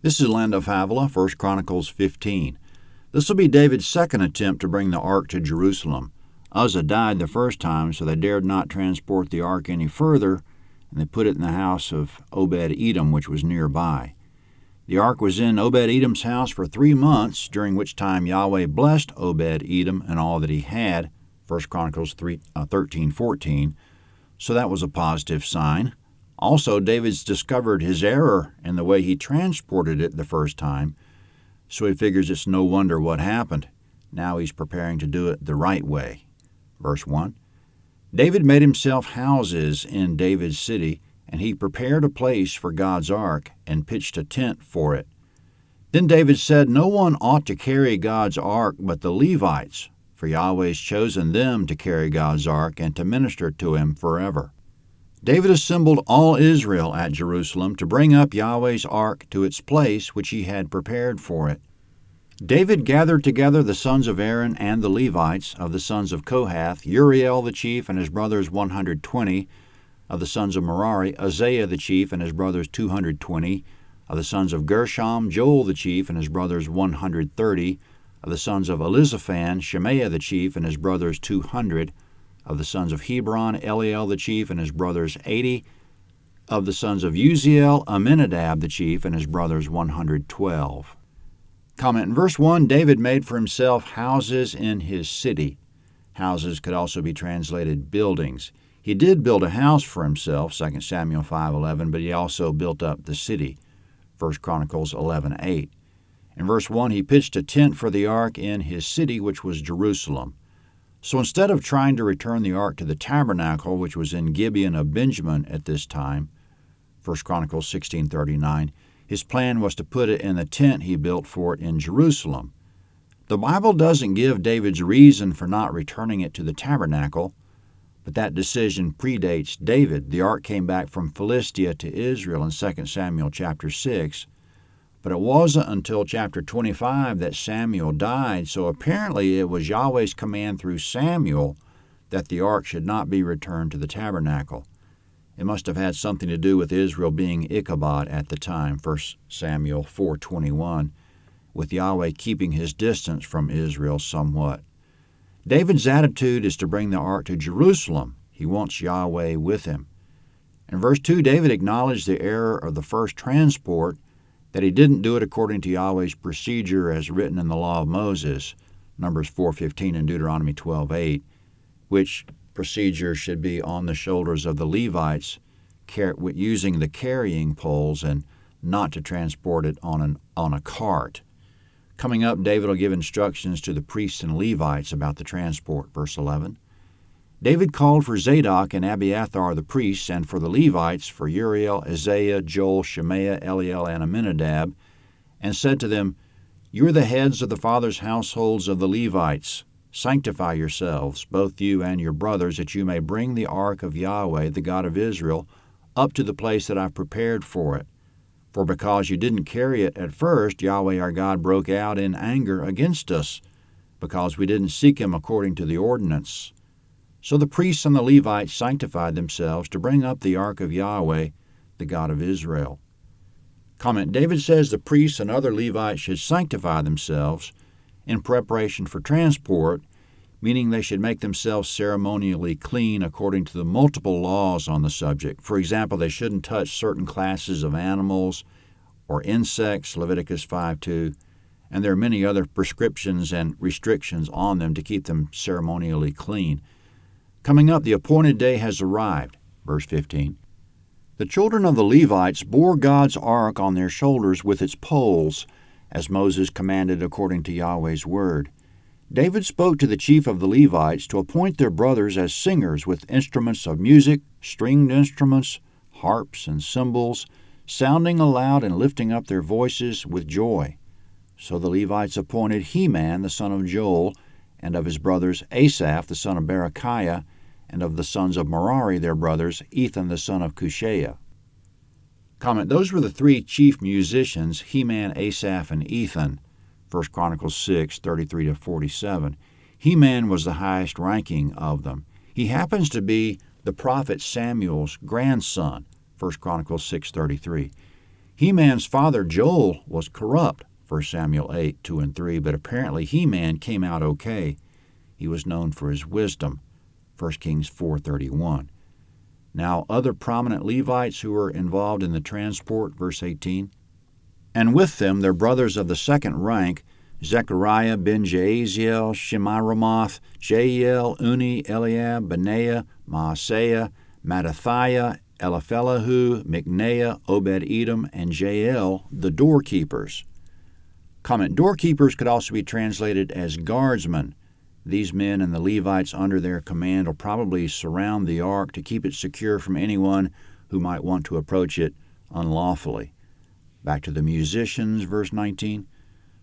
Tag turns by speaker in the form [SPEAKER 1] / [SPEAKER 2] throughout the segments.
[SPEAKER 1] This is Land of Havilah, 1 Chronicles 15. This will be David's second attempt to bring the ark to Jerusalem. Uzzah died the first time, so they dared not transport the ark any further, and they put it in the house of Obed-Edom, which was nearby. The ark was in Obed-Edom's house for 3 months, during which time Yahweh blessed Obed-Edom and all that he had, 1 Chronicles 13:14, so that was a positive sign. Also, David's discovered his error in the way he transported it the first time, so he figures it's no wonder what happened. Now he's preparing to do it the right way. Verse 1, David made himself houses in David's city, and he prepared a place for God's ark and pitched a tent for it. Then David said, "No one ought to carry God's ark but the Levites, for Yahweh's chosen them to carry God's ark and to minister to him forever." David assembled all Israel at Jerusalem to bring up Yahweh's ark to its place which he had prepared for it. David gathered together the sons of Aaron and the Levites, of the sons of Kohath, Uriel the chief and his brothers 120, of the sons of Merari, Uzziah the chief and his brothers 220, of the sons of Gershom, Joel the chief and his brothers 130, of the sons of Elizaphan, Shemaiah the chief and his brothers 200, of the sons of Hebron, Eliel the chief and his brothers 80, of the sons of Uziel, Aminadab the chief and his brothers 112. Comment in verse 1, David made for himself houses in his city. Houses could also be translated buildings. He did build a house for himself, 2 Samuel 5:11, but he also built up the city, 1 Chronicles 11:8. In verse 1, he pitched a tent for the ark in his city, which was Jerusalem. So instead of trying to return the ark to the tabernacle, which was in Gibeon of Benjamin at this time, 1 Chronicles 16:39, his plan was to put it in the tent he built for it in Jerusalem. The Bible doesn't give David's reason for not returning it to the tabernacle, but that decision predates David. The ark came back from Philistia to Israel in 2 Samuel chapter 6, but it wasn't until chapter 25 that Samuel died, so apparently it was Yahweh's command through Samuel that the ark should not be returned to the tabernacle. It must have had something to do with Israel being Ichabod at the time, 1 Samuel 4:21, with Yahweh keeping his distance from Israel somewhat. David's attitude is to bring the ark to Jerusalem. He wants Yahweh with him. In verse 2, David acknowledged the error of the first transport, that he didn't do it according to Yahweh's procedure as written in the law of Moses, Numbers 4:15 and Deuteronomy 12:8, which procedure should be on the shoulders of the Levites using the carrying poles and not to transport it on a cart. Coming up, David will give instructions to the priests and Levites about the transport, verse 11. David called for Zadok and Abiathar the priests, and for the Levites, for Uriel, Uzziah, Joel, Shemaiah, Eliel, and Aminadab, and said to them, "You are the heads of the fathers' households of the Levites. Sanctify yourselves, both you and your brothers, that you may bring the ark of Yahweh, the God of Israel, up to the place that I've prepared for it. For because you didn't carry it at first, Yahweh our God broke out in anger against us, because we didn't seek him according to the ordinance." So the priests and the Levites sanctified themselves to bring up the ark of Yahweh, the God of Israel. Comment, David says the priests and other Levites should sanctify themselves in preparation for transport, meaning they should make themselves ceremonially clean according to the multiple laws on the subject. For example, they shouldn't touch certain classes of animals or insects, Leviticus 5:2, and there are many other prescriptions and restrictions on them to keep them ceremonially clean. Coming up, the appointed day has arrived, verse 15. The children of the Levites bore God's ark on their shoulders with its poles, as Moses commanded according to Yahweh's word. David spoke to the chief of the Levites to appoint their brothers as singers with instruments of music, stringed instruments, harps and cymbals, sounding aloud and lifting up their voices with joy. So the Levites appointed Heman the son of Joel, and of his brothers Asaph the son of Berechiah, and of the sons of Merari their brothers, Ethan the son of Cushaiah. Comment, those were the three chief musicians, Heman, Asaph, and Ethan, 1 Chronicles 6:33-47. Heman was the highest ranking of them. He happens to be the prophet Samuel's grandson, 1 Chronicles 6:33. He-Man's father Joel was corrupt, 1 Samuel 8, 2 and 3, but apparently He-Man came out okay. He was known for his wisdom, 1 Kings 4:31. Now other prominent Levites who were involved in the transport, verse 18, and with them their brothers of the second rank, Zechariah ben Jaaziel, Shemiramoth, Jael, Uni, Eliab, Benaiah, Maaseiah, Mattathiah, Eliphelahu, Mikneiah, Obed-Edom, and Jael, the doorkeepers. Comment: doorkeepers could also be translated as guardsmen. These men and the Levites under their command will probably surround the ark to keep it secure from anyone who might want to approach it unlawfully. Back to the musicians, verse 19.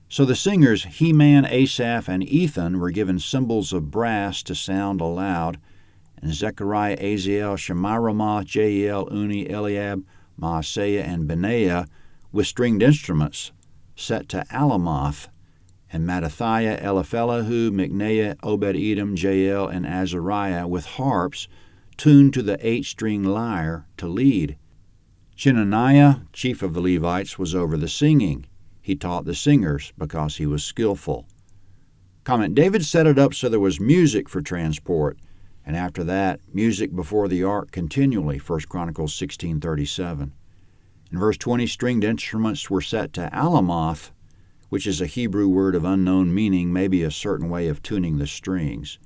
[SPEAKER 1] So the singers Heman, Asaph, and Ethan were given cymbals of brass to sound aloud, and Zechariah, Aziel, Shemiramoth, Jael, Uni, Eliab, Maaseiah, and Benaiah with stringed instruments set to Alamoth, and Mattathiah, Eliphelahu, Mikneiah, Obed-Edom, Jael, and Azariah with harps tuned to the 8-string lyre to lead. Chenaniah, chief of the Levites, was over the singing. He taught the singers because he was skillful. Comment: David set it up so there was music for transport, and after that, music before the ark continually, 1 Chronicles 16:37. In verse 20, stringed instruments were set to Alamoth, which is a Hebrew word of unknown meaning, maybe a certain way of tuning the strings.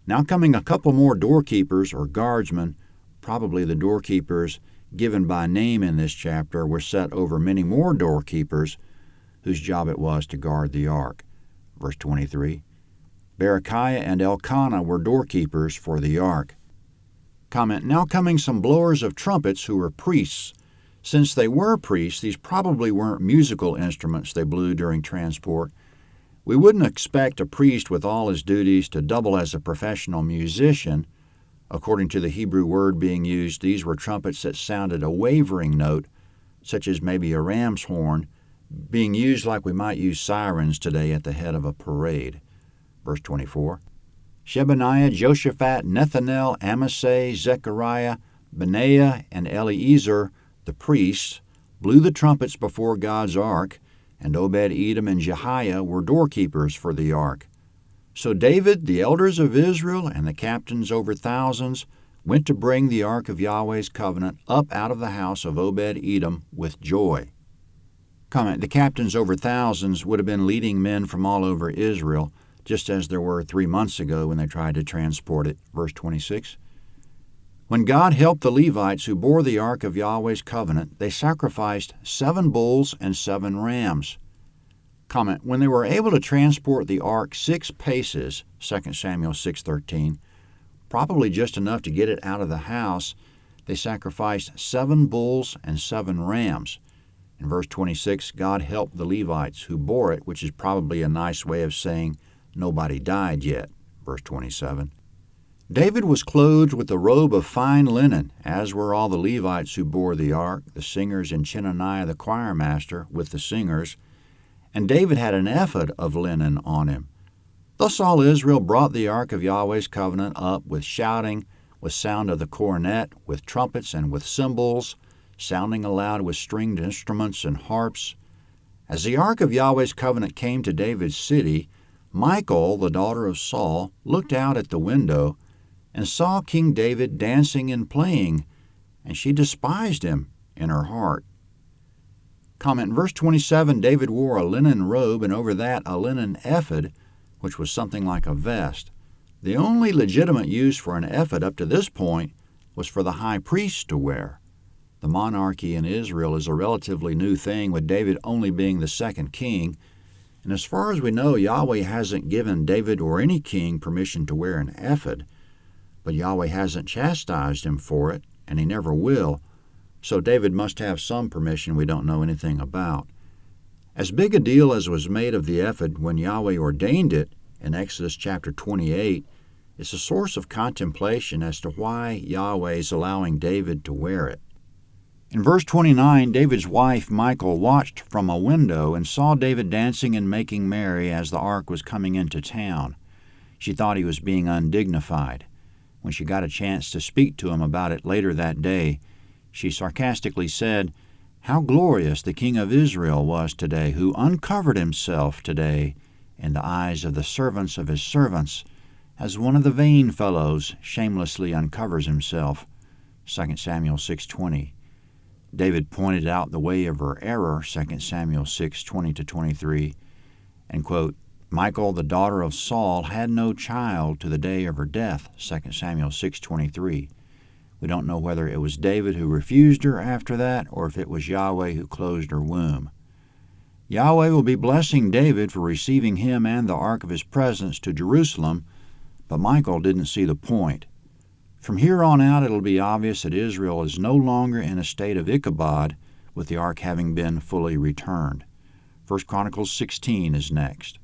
[SPEAKER 1] Now coming a couple more doorkeepers or guardsmen, probably the doorkeepers given by name in this chapter were set over many more doorkeepers whose job it was to guard the ark. Verse 23, Berechiah and Elkanah were doorkeepers for the ark. Comment: now coming some blowers of trumpets who were priests. Since they were priests, these probably weren't musical instruments they blew during transport. We wouldn't expect a priest with all his duties to double as a professional musician. According to the Hebrew word being used, these were trumpets that sounded a wavering note, such as maybe a ram's horn, being used like we might use sirens today at the head of a parade. Verse 24, Shebaniah, Joshaphat, Nethanel, Amasai, Zechariah, Benaiah, and Eliezer, the priests, blew the trumpets before God's ark, and Obed-Edom and Jehiah were doorkeepers for the ark. So David, the elders of Israel, and the captains over thousands went to bring the ark of Yahweh's covenant up out of the house of Obed-Edom with joy. Comment: the captains over thousands would have been leading men from all over Israel, just as there were 3 months ago when they tried to transport it. Verse 26. When God helped the Levites who bore the ark of Yahweh's covenant, they sacrificed 7 bulls and 7 rams. Comment: when they were able to transport the ark 6 paces, 2 Samuel 6:13, probably just enough to get it out of the house, they sacrificed 7 bulls and 7 rams. In verse 26, God helped the Levites who bore it, which is probably a nice way of saying nobody died yet. Verse 27. David was clothed with a robe of fine linen, as were all the Levites who bore the ark, the singers and Chenaniah the choir master with the singers. And David had an ephod of linen on him. Thus all Israel brought the ark of Yahweh's covenant up with shouting, with sound of the cornet, with trumpets and with cymbals, sounding aloud with stringed instruments and harps. As the ark of Yahweh's covenant came to David's city, Michal, the daughter of Saul, looked out at the window and saw King David dancing and playing, and she despised him in her heart. Comment: in verse 27, David wore a linen robe and over that a linen ephod, which was something like a vest. The only legitimate use for an ephod up to this point was for the high priest to wear. The monarchy in Israel is a relatively new thing, with David only being the second king, and as far as we know, Yahweh hasn't given David or any king permission to wear an ephod. But Yahweh hasn't chastised him for it, and he never will, so David must have some permission we don't know anything about. As big a deal as was made of the ephod when Yahweh ordained it in Exodus chapter 28, it's a source of contemplation as to why Yahweh is allowing David to wear it. In verse 29, David's wife Michal watched from a window and saw David dancing and making merry as the ark was coming into town. She thought he was being undignified. When she got a chance to speak to him about it later that day, she sarcastically said, How glorious the King of Israel was today, who uncovered himself today in the eyes of the servants of his servants, as one of the vain fellows shamelessly uncovers himself. 2 Samuel 6:20. David pointed out the way of her error, 2 Samuel 6:20-23, and, quote, Michal, the daughter of Saul, had no child to the day of her death, 2 Samuel 6:23. We don't know whether it was David who refused her after that or if it was Yahweh who closed her womb. Yahweh will be blessing David for receiving him and the ark of his presence to Jerusalem, but Michal didn't see the point. From here on out, it'll be obvious that Israel is no longer in a state of Ichabod, with the ark having been fully returned. 1 Chronicles 16 is next.